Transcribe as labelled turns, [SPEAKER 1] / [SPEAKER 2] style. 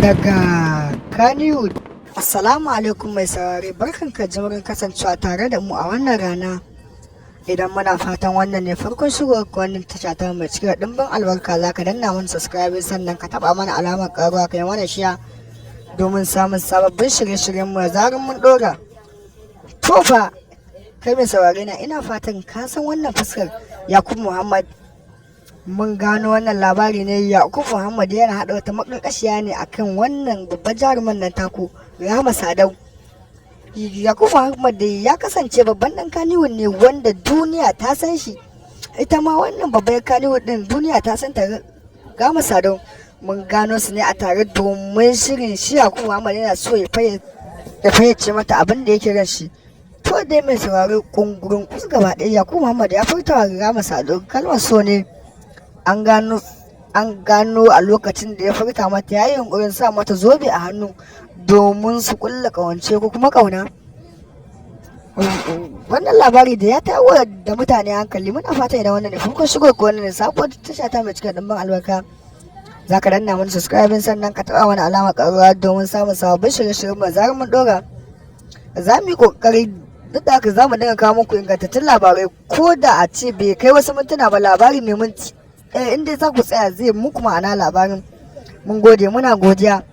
[SPEAKER 1] daga Kannywood. Assalamu alaikum mai saurare, barkanka jimurin kasancewa tare da mu a wannan rana. Idan muna fatan wannan ne farkon shigowar wannan tasha ta mai cike da dimbin albarka, za ka danna mana subscribe sannan ka taba mana alamar karuwa kai mana shiya domin samun sababbin shirye-shiryen mu da zarar mun dora. To fa kai mai saurare na, ina fatan ka san wannan fuskar Yakubu Muhammad. Mun gano wannan labari ne Yakubu Muhammad yana haɗa wata makarkashiya ne akan wannan babban jaruman nan taku Rahama Sadau. Yakubu Muhammad dai ya kasance babban dan Kannywood ne wanda duniya ta san shi. Ita ma wannan babbar Kannywood din duniya ta san ta Rahama Sadau. Mun gano su ne a tare domin shirin shi Yakubu Muhammad yana so ya fayyace mata abin da yake ran shi. To dai mai sauraro kungurin kus gaba ɗaya Yakubu Muhammad ya furta wa Rahama Sadau kalmar so ne. An gano a lokacin da ya furta mata yayin yunkurin sa mata zobe a hannu domin su kulla kawance ko kuma kauna. Wannan labari da ya tawo da mutane hankali, muna fata idan wannan ne farkon shigo ko wannan ne sabuwar tasha ta mai cike da dimbin albarka, za ka danna mana subscribe sannan ka taɓa mana alamar ƙaruwa domin samun sababbin shirye-shiryen mu zarar mun dora. Za mu yi ƙoƙari duk da haka za mu dinga kawo muku ingantattun labarai, ko da a ce bai kai wasu mintuna ba, labari mai minti in dai za ku tsaya zai muku ma'ana labarin. Mun gode, muna godiya.